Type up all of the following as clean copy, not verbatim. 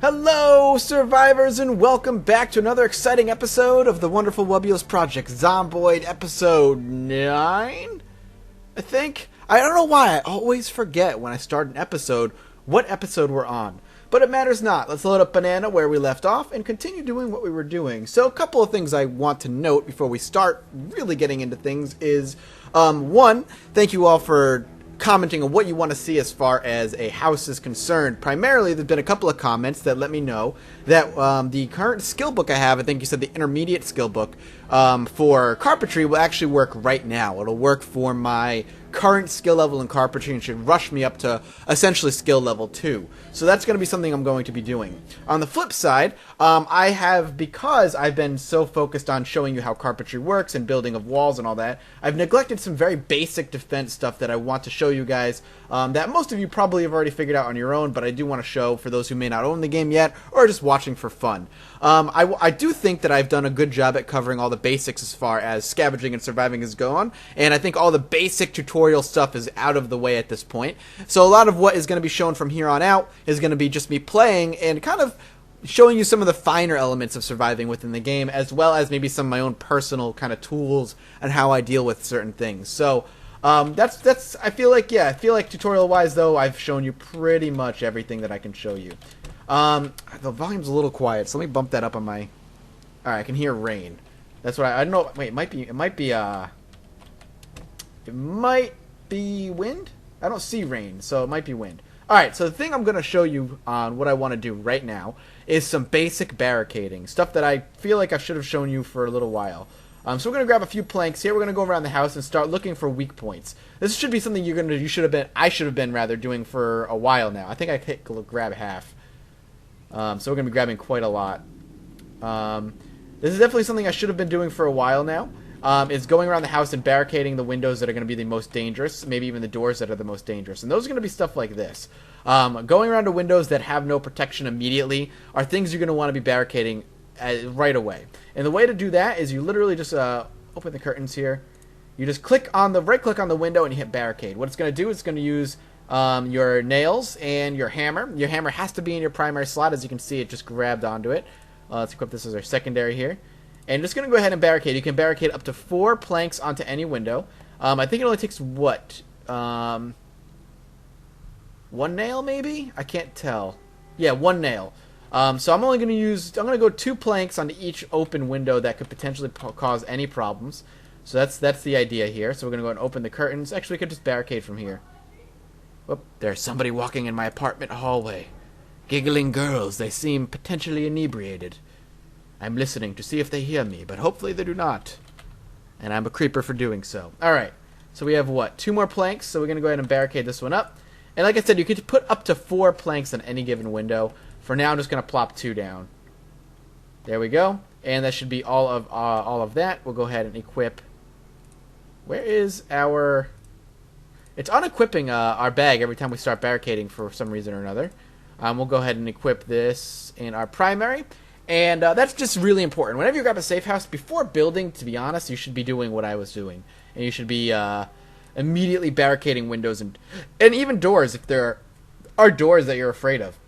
Hello, survivors, and welcome back to another exciting episode of the Wonderful Wubbulous Project, Zomboid episode 9, I think? I don't know why, I always forget when I start an episode what episode we're on. But it matters not. Let's load up Banana where we left off and continue doing what we were doing. So a couple of things I want to note before we start really getting into things is, one, thank you all for commenting on what you want to see as far as a house is concerned. Primarily, there's been a couple of comments that let me know that the current skill book I have, I think you said the intermediate skill book, for Carpentry will actually work right now. It'll work for my current skill level in Carpentry and should rush me up to essentially skill level 2. So that's going to be something I'm going to be doing. On the flip side, because I've been so focused on showing you how Carpentry works and building of walls and all that, I've neglected some very basic defense stuff that I want to show you guys that most of you probably have already figured out on your own, but I do want to show for those who may not own the game yet or are just watching for fun. I do think that I've done a good job at covering all the basics as far as scavenging and surviving is going, and I think all the basic tutorial stuff is out of the way at this point. So a lot of what is going to be shown from here on out is going to be just me playing and kind of showing you some of the finer elements of surviving within the game, as well as maybe some of my own personal kind of tools and how I deal with certain things. So that's I feel like tutorial wise though I've shown you pretty much everything that I can show you. The volume's a little quiet, so let me bump that up on my. All right, I can hear rain. That's what I don't know. Wait, it might be wind. I don't see rain, so it might be wind. All right, so the thing I'm going to show you on what I want to do right now is some basic barricading, stuff that I feel like I should have shown you for a little while. So we're going to grab a few planks here. We're going to go around the house and start looking for weak points. This should be something I should have been rather doing for a while now. I think I hit grab half. So we're going to be grabbing quite a lot. This is definitely something I should have been doing for a while now. Is going around the house and barricading the windows that are going to be the most dangerous, maybe even the doors that are the most dangerous. And those are going to be stuff like this. Going around to windows that have no protection immediately are things you're going to want to be barricading right away. And the way to do that is you literally just open the curtains here. You just right-click on the window and you hit barricade. What it's going to do is it's going to use your nails and your hammer. Your hammer has to be in your primary slot. As you can see, it just grabbed onto it. Let's equip this as our secondary here. And just going to go ahead and barricade. You can barricade up to 4 planks onto any window. I think it only takes, what? 1 nail, maybe? I can't tell. Yeah, 1 nail. So I'm going to go 2 planks onto each open window that could potentially cause any problems. So that's the idea here. So we're going to go and open the curtains. Actually, we could just barricade from here. Whoop, there's somebody walking in my apartment hallway. Giggling girls. They seem potentially inebriated. I'm listening to see if they hear me, but hopefully they do not. And I'm a creeper for doing so. Alright, so we have what? 2 more planks, so we're going to go ahead and barricade this one up. And like I said, you could put up to 4 planks on any given window. For now, I'm just going to plop 2 down. There we go. And that should be all of that. We'll go ahead and equip. Where is our... It's unequipping our bag every time we start barricading for some reason or another. We'll go ahead and equip this in our primary. And that's just really important. Whenever you grab a safe house, before building, to be honest, you should be doing what I was doing. And you should be immediately barricading windows and even doors if there are doors that you're afraid of.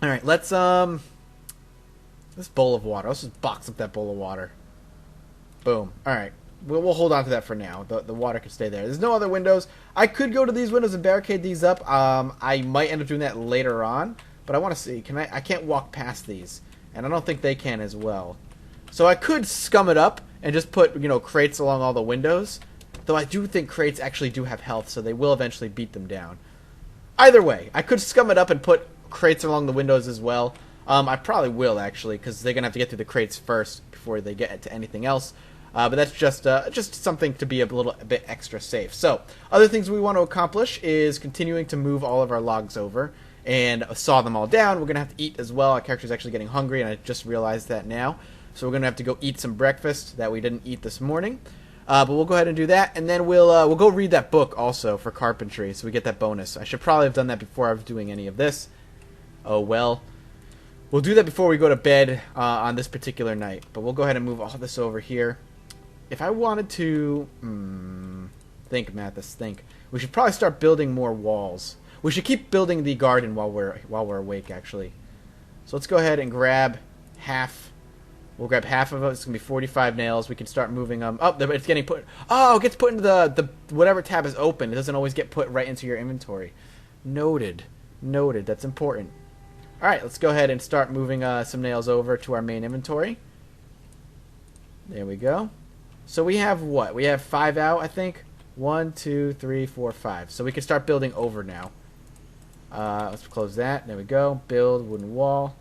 Alright, let's, this bowl of water. Let's just box up that bowl of water. Boom. Alright, we'll hold on to that for now. The water can stay there. There's no other windows. I could go to these windows and barricade these up. I might end up doing that later on. But I want to see. I can't walk past these. And I don't think they can as well. So I could scum it up and just put, crates along all the windows. Though I do think crates actually do have health, so they will eventually beat them down. Either way, I could scum it up and put crates along the windows as well. I probably will, actually, because they're going to have to get through the crates first before they get to anything else. But that's just something to be a bit extra safe. So, other things we want to accomplish is continuing to move all of our logs over and saw them all down. We're going to have to eat as well. Our character's actually getting hungry, and I just realized that now. So we're going to have to go eat some breakfast that we didn't eat this morning. But we'll go ahead and do that, and then we'll go read that book also for Carpentry, so we get that bonus. I should probably have done that before I was doing any of this. Oh well. We'll do that before we go to bed on this particular night. But we'll go ahead and move all this over here. If I wanted to... think, Mathis, think. We should probably start building more walls. We should keep building the garden while we're awake, actually. So let's go ahead and grab half. We'll grab half of it. It's going to be 45 nails. We can start moving them. Oh, it's getting put. Oh, it gets put into the whatever tab is open. It doesn't always get put right into your inventory. Noted. Noted. That's important. All right, let's go ahead and start moving some nails over to our main inventory. There we go. So we have what? We have 5 out, I think. 1, 2, 3, 4, 5. So we can start building over now. Let's close that. There we go. Build wooden wall.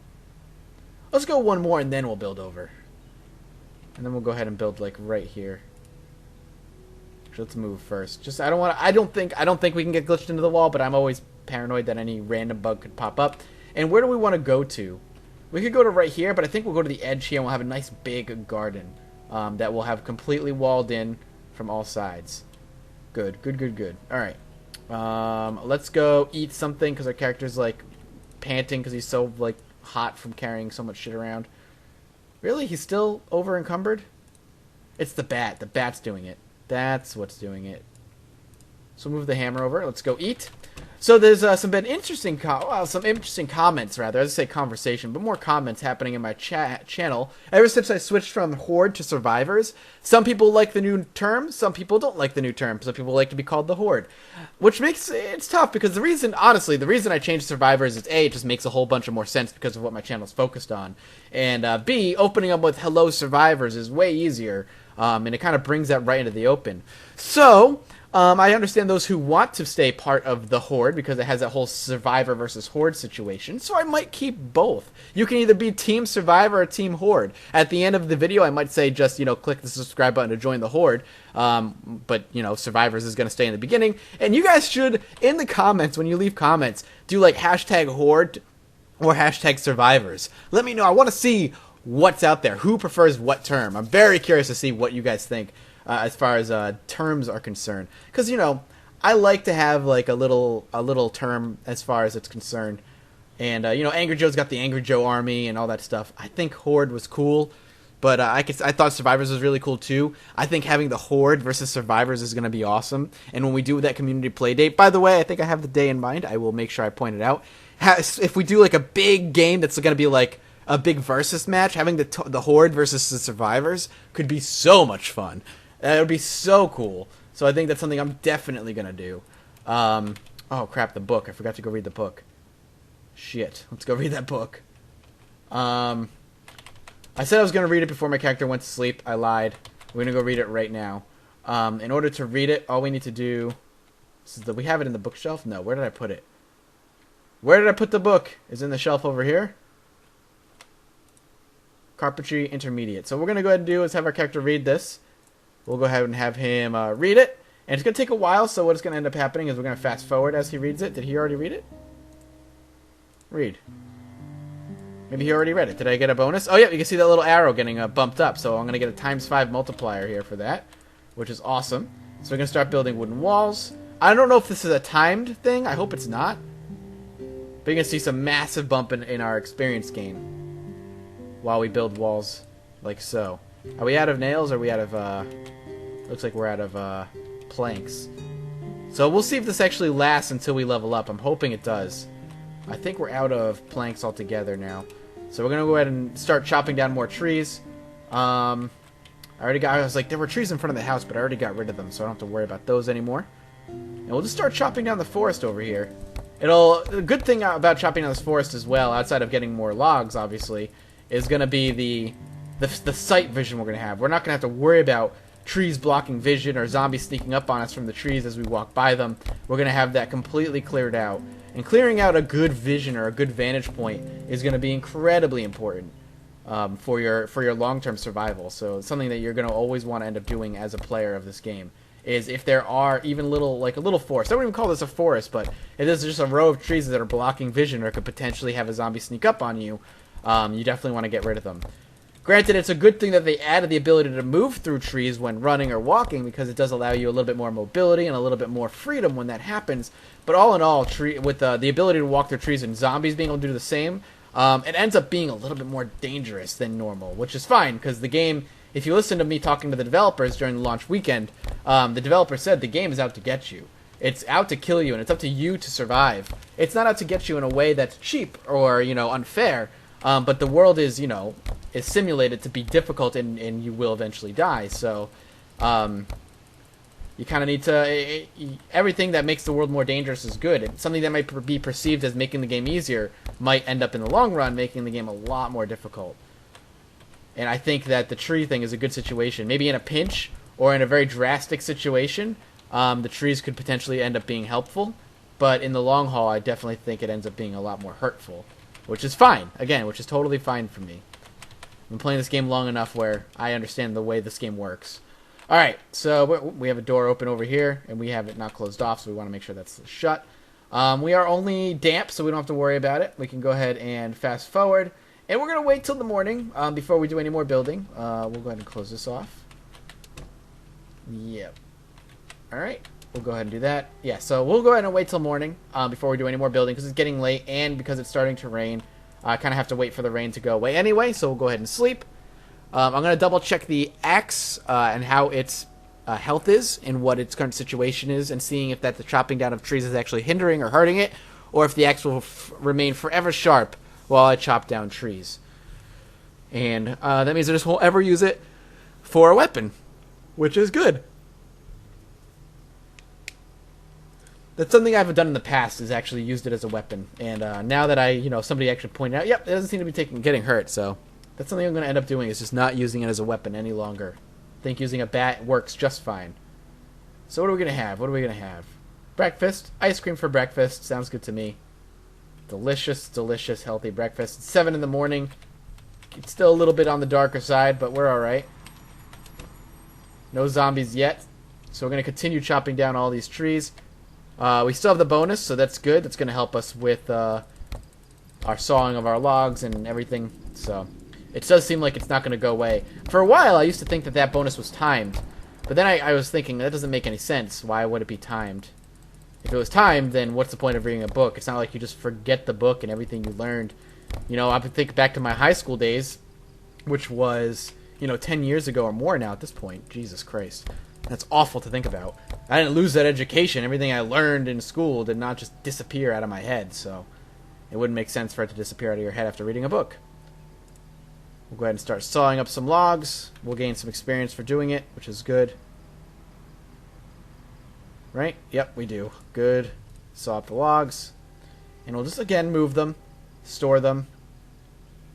Let's go one more and then we'll build over. And then we'll go ahead and build like right here. So let's move first. Just I don't think we can get glitched into the wall, but I'm always paranoid that any random bug could pop up. And where do we want to go to? We could go to right here, but I think we'll go to the edge here and we'll have a nice big garden that will have completely walled in from all sides. Good, good, good, good. All right. Let's go eat something because our character's like panting because he's so like hot from carrying so much shit around. Really? He's still over encumbered? It's the bat. The bat's doing it. That's what's doing it. So move the hammer over. Let's go eat. So there's some interesting comments rather. I was say conversation, but more comments happening in my channel ever since I switched from Horde to Survivors. Some people like the new term. Some people don't like the new term. Some people like to be called the Horde, which makes it's tough because the reason I changed Survivors is A, it just makes a whole bunch of more sense because of what my channel is focused on, and B, opening up with Hello Survivors is way easier, and it kind of brings that right into the open. So. I understand those who want to stay part of the Horde because it has that whole Survivor versus Horde situation, so I might keep both. You can either be Team Survivor or Team Horde. At the end of the video, I might say just, click the subscribe button to join the Horde, but, Survivors is going to stay in the beginning. And you guys should, in the comments, when you leave comments, do like hashtag Horde or hashtag Survivors. Let me know. I want to see what's out there. Who prefers what term? I'm very curious to see what you guys think. As far as terms are concerned, because I like to have like a little term as far as it's concerned, and Angry Joe's got the Angry Joe Army and all that stuff. I think Horde was cool, but I thought Survivors was really cool too. I think having the Horde versus Survivors is going to be awesome, and when we do that community play date, by the way, I think I have the day in mind. I will make sure I point it out. If we do like a big game that's going to be like a big versus match, having the Horde versus the Survivors could be so much fun. That would be so cool. So I think that's something I'm definitely going to do. Oh, crap, the book. I forgot to go read the book. Shit. Let's go read that book. I said I was going to read it before my character went to sleep. I lied. We're going to go read it right now. In order to read it, all we need to do... we have it in the bookshelf? No, where did I put it? Where did I put the book? Is it in the shelf over here? Carpentry Intermediate. So what we're going to go ahead and do is have our character read this. We'll go ahead and have him read it. And it's going to take a while, so what's going to end up happening is we're going to fast forward as he reads it. Did he already read it? Read. Maybe he already read it. Did I get a bonus? Oh, yeah, you can see that little arrow getting bumped up. So I'm going to get a ×5 multiplier here for that, which is awesome. So we're going to start building wooden walls. I don't know if this is a timed thing. I hope it's not. But you're going to see some massive bump in our experience gain while we build walls like so. Are we out of nails or are we out of, looks like we're out of, planks. So we'll see if this actually lasts until we level up. I'm hoping it does. I think we're out of planks altogether now. So we're going to go ahead and start chopping down more trees. I was like, there were trees in front of the house, but I already got rid of them, so I don't have to worry about those anymore. And we'll just start chopping down the forest over here. The good thing about chopping down this forest as well, outside of getting more logs, obviously, is going to be the sight vision we're going to have. We're not going to have to worry about trees blocking vision or zombies sneaking up on us from the trees as we walk by them. We're going to have that completely cleared out. And clearing out a good vision or a good vantage point is going to be incredibly important for your long-term survival. So it's something that you're going to always want to end up doing as a player of this game. Is if there are even a little forest. I wouldn't even call this a forest, but it is just a row of trees that are blocking vision or could potentially have a zombie sneak up on you. You definitely want to get rid of them. Granted, it's a good thing that they added the ability to move through trees when running or walking because it does allow you a little bit more mobility and a little bit more freedom when that happens. But all in all, with the ability to walk through trees and zombies being able to do the same, it ends up being a little bit more dangerous than normal, which is fine because the game, if you listen to me talking to the developers during the launch weekend, the developer said the game is out to get you. It's out to kill you, and it's up to you to survive. It's not out to get you in a way that's cheap or, unfair. But the world is, is simulated to be difficult, and you will eventually die. So, you kind of need to... everything that makes the world more dangerous is good. And something that might be perceived as making the game easier might end up in the long run making the game a lot more difficult. And I think that the tree thing is a good situation. Maybe in a pinch or in a very drastic situation, the trees could potentially end up being helpful. But in the long haul, I definitely think it ends up being a lot more hurtful. Which is fine. Again, which is totally fine for me. I've been playing this game long enough where I understand the way this game works. Alright, so we have a door open over here, and we have it not closed off, so we want to make sure that's shut. We are only damp, so we don't have to worry about it. We can go ahead and fast forward. And we're going to wait till the morning before we do any more building. We'll go ahead and close this off. Yep. Alright, we'll go ahead and do that. Yeah, so we'll go ahead and wait till morning before we do any more building, because it's getting late, and because it's starting to rain. I kind of have to wait for the rain to go away anyway, so we'll go ahead and sleep. I'm going to double check the axe and how its health is and what its current situation is, and seeing if that the chopping down of trees is actually hindering or hurting it, or if the axe will remain forever sharp while I chop down trees. And that means I just won't ever use it for a weapon, which is good. That's something I haven't done in the past, is actually used it as a weapon. And now that somebody actually pointed out, yep, it doesn't seem to be getting hurt, so that's something I'm going to end up doing, is just not using it as a weapon any longer. I think using a bat works just fine. So what are we going to have? What are we going to have? Breakfast. Ice cream for breakfast. Sounds good to me. Delicious, delicious, healthy breakfast. It's 7 in the morning. It's still a little bit on the darker side, but we're alright. No zombies yet. So we're going to continue chopping down all these trees. We still have the bonus, so that's good. That's going to help us with our sawing of our logs and everything. So it does seem like it's not going to go away. For a while, I used to think that bonus was timed. But then I was thinking, that doesn't make any sense. Why would it be timed? If it was timed, then what's the point of reading a book? It's not like you just forget the book and everything you learned. I think back to my high school days, which was, 10 years ago or more now at this point. Jesus Christ. That's awful to think about. I didn't lose that education. Everything I learned in school did not just disappear out of my head, so it wouldn't make sense for it to disappear out of your head after reading a book. We'll go ahead and start sawing up some logs. We'll gain some experience for doing it, which is good. Right? Yep, we do. Good. Saw up the logs. And we'll just, again, move them. Store them.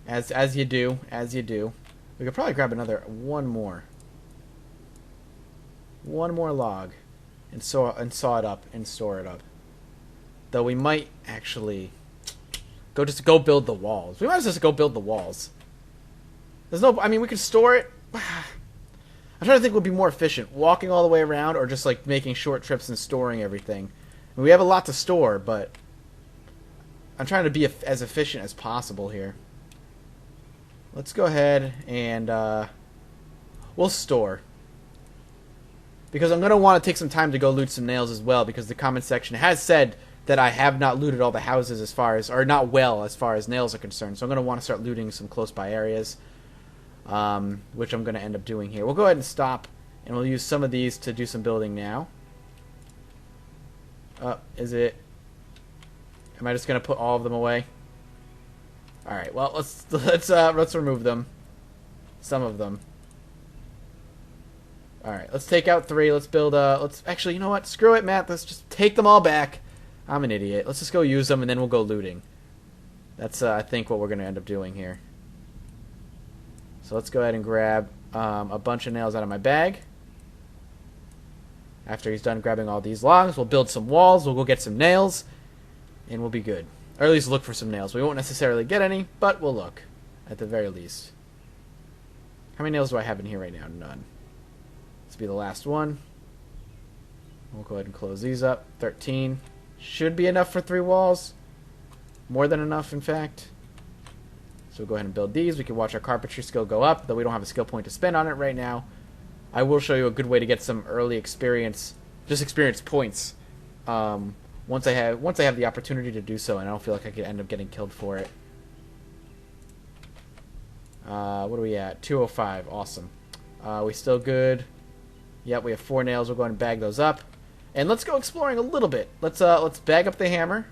As you do. As you do. We could probably grab one more log. And saw it up and store it up. Though we might actually go build the walls. We might as well just go build the walls. We could store it. I'm trying to think what would be more efficient, walking all the way around or just like making short trips and storing everything. We have a lot to store, but I'm trying to be as efficient as possible here. Let's go ahead and we'll store. Because I'm going to want to take some time to go loot some nails as well, because the comment section has said that I have not looted all the houses as far as nails are concerned. So I'm going to want to start looting some close by areas. Which I'm going to end up doing here. We'll go ahead and stop, and we'll use some of these to do some building now. Is it? Am I just going to put all of them away? All right. Well, let's remove them. Some of them. All right. Let's take out 3. Let's build. Actually, you know what? Screw it, Matt. Let's just take them all back. I'm an idiot. Let's just go use them, and then we'll go looting. That's I think what we're going to end up doing here. So let's go ahead and grab a bunch of nails out of my bag. After he's done grabbing all these logs, we'll build some walls, we'll go get some nails, and we'll be good. Or at least look for some nails. We won't necessarily get any, but we'll look, at the very least. How many nails do I have in here right now? None. This will be the last one. We'll go ahead and close these up. 13. Should be enough for 3 walls. More than enough, in fact. So we'll go ahead and build these. We can watch our carpentry skill go up, though we don't have a skill point to spend on it right now. I will show you a good way to get some early experience, just experience points, once I have the opportunity to do so, and I don't feel like I could end up getting killed for it. What are we at? 205. Awesome. We still good? Yep, we have 4 nails. We'll go ahead and bag those up, and let's go exploring a little bit. Let's bag up the hammer.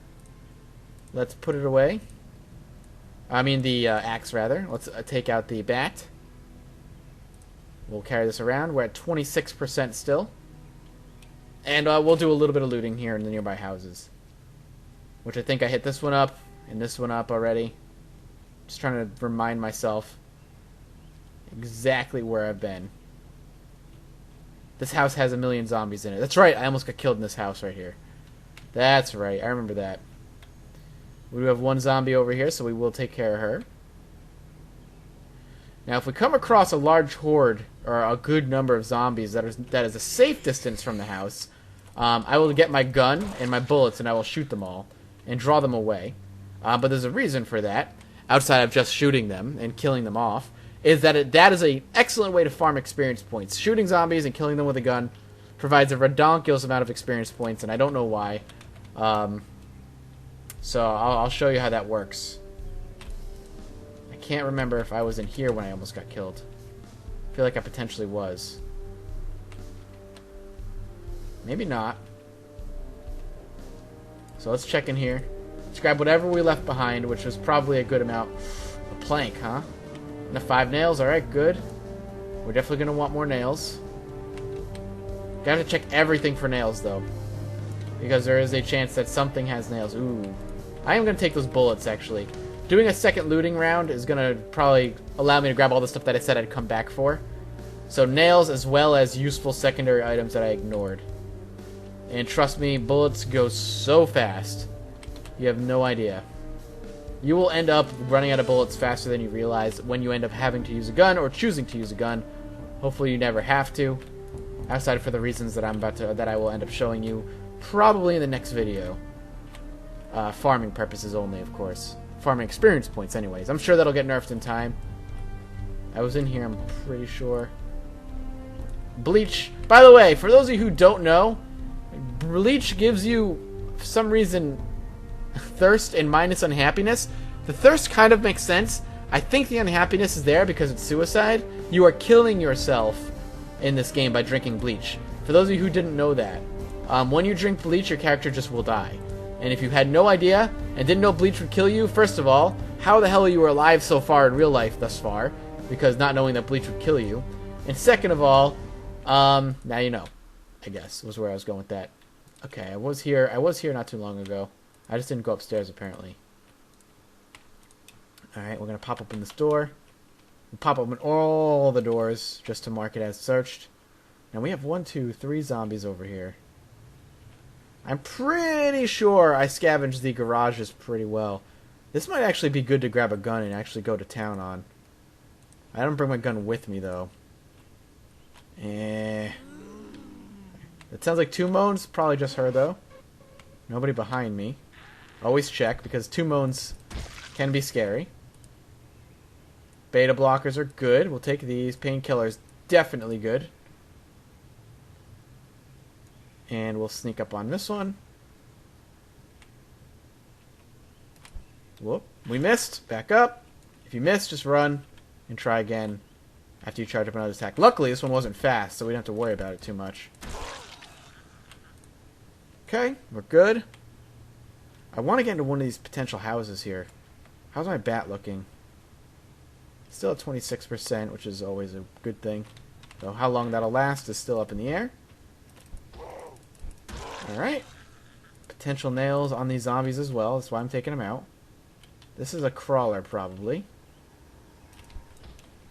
Let's put it away. I mean the axe, rather. Let's take out the bat. We'll carry this around. We're at 26% still. And we'll do a little bit of looting here in the nearby houses. Which I think I hit this one up and this one up already. Just trying to remind myself exactly where I've been. This house has a million zombies in it. That's right, I almost got killed in this house right here. That's right, I remember that. We do have one zombie over here, so we will take care of her. Now, if we come across a large horde, or a good number of zombies that is a safe distance from the house, I will get my gun and my bullets, and I will shoot them all, and draw them away. But there's a reason for that, outside of just shooting them and killing them off, is that that is an excellent way to farm experience points. Shooting zombies and killing them with a gun provides a redonkulous amount of experience points, and I don't know why. So I'll show you how that works. I can't remember if I was in here when I almost got killed. I feel like I potentially was. Maybe not. So let's check in here. Let's grab whatever we left behind, which was probably a good amount. A plank, huh? And 5 nails. Alright, good. We're definitely going to want more nails. Gotta check everything for nails, though. Because there is a chance that something has nails. Ooh. I am going to take those bullets, actually. Doing a second looting round is going to probably allow me to grab all the stuff that I said I'd come back for. So nails as well as useful secondary items that I ignored. And trust me, bullets go so fast. You have no idea. You will end up running out of bullets faster than you realize when you end up having to use a gun or choosing to use a gun. Hopefully you never have to. Outside for the reasons that I will end up showing you probably in the next video. Farming purposes only, of course. Farming experience points anyways. I'm sure that'll get nerfed in time. I was in here, I'm pretty sure. Bleach. By the way, for those of you who don't know, bleach gives you, for some reason, thirst and minus unhappiness. The thirst kind of makes sense. I think the unhappiness is there because it's suicide. You are killing yourself in this game by drinking bleach. For those of you who didn't know that, when you drink bleach, your character just will die. And if you had no idea and didn't know bleach would kill you, first of all, how the hell are you alive so far in real life thus far? Because not knowing that bleach would kill you. And second of all, now you know, I guess, was where I was going with that. Okay, I was here not too long ago. I just didn't go upstairs, apparently. Alright, we're going to pop open this door. We'll pop open all the doors just to mark it as searched. Now we have 1, 2, 3 zombies over here. I'm pretty sure I scavenged the garages pretty well. This might actually be good to grab a gun and actually go to town on. I don't bring my gun with me, though. It sounds like 2 moans. Probably just her, though. Nobody behind me. Always check, because 2 moans can be scary. Beta blockers are good. We'll take these. Painkillers, definitely good. And we'll sneak up on this one. Whoop. We missed. Back up. If you miss, just run and try again after you charge up another attack. Luckily, this one wasn't fast, so we don't have to worry about it too much. Okay, we're good. I want to get into one of these potential houses here. How's my bat looking? Still at 26%, which is always a good thing. So how long that'll last is still up in the air. Alright. Potential nails on these zombies as well. That's why I'm taking them out. This is a crawler, probably.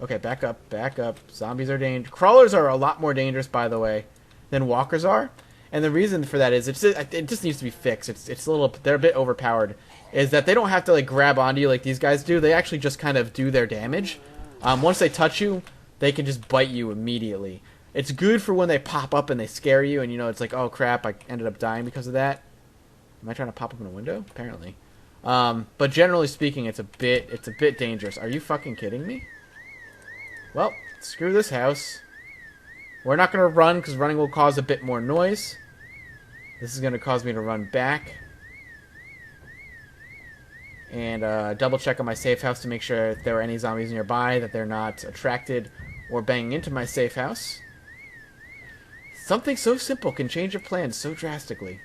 Okay, back up, back up. Zombies are dangerous. Crawlers are a lot more dangerous, by the way, than walkers are. And the reason for that is it just needs to be fixed. It's a little, they're a bit overpowered. Is that they don't have to like grab onto you like these guys do. They actually just kind of do their damage. Once they touch you, they can just bite you immediately. It's good for when they pop up and they scare you, and you know it's like, oh crap, I ended up dying because of that. Am I trying to pop up in a window? Apparently. But generally speaking, it's a bit dangerous. Are you fucking kidding me? Well, screw this house. We're not going to run because running will cause a bit more noise. This is going to cause me to run back. And double check on my safe house to make sure if there are any zombies nearby that they're not attracted or banging into my safe house. Something so simple can change your plans so drastically.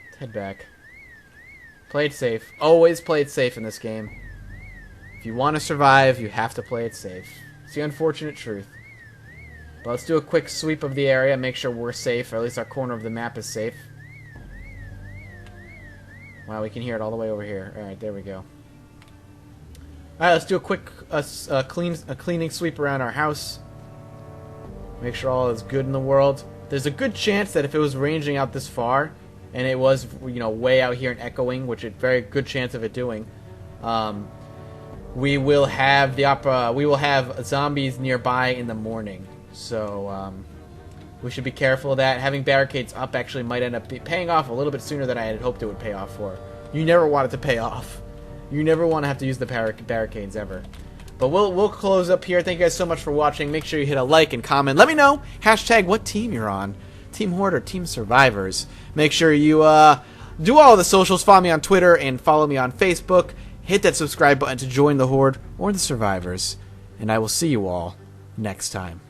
Let's head back. Play it safe. Always play it safe in this game. If you want to survive, you have to play it safe. It's the unfortunate truth. But let's do a quick sweep of the area, make sure we're safe, or at least our corner of the map is safe. Wow, we can hear it all the way over here. Alright, there we go. Alright, let's do a quick cleaning sweep around our house. Make sure all is good in the world. There's a good chance that if it was ranging out this far, and it was, you know, way out here and echoing, which is a very good chance of it doing, we will have zombies nearby in the morning. So we should be careful of that. Having barricades up actually might end up paying off a little bit sooner than I had hoped it would pay off for. You never want it to pay off. You never want to have to use the barricades ever. But we'll close up here. Thank you guys so much for watching. Make sure you hit a like and comment. Let me know hashtag what team you're on. Team Horde or Team Survivors. Make sure you do all the socials. Follow me on Twitter and follow me on Facebook. Hit that subscribe button to join the Horde or the Survivors. And I will see you all next time.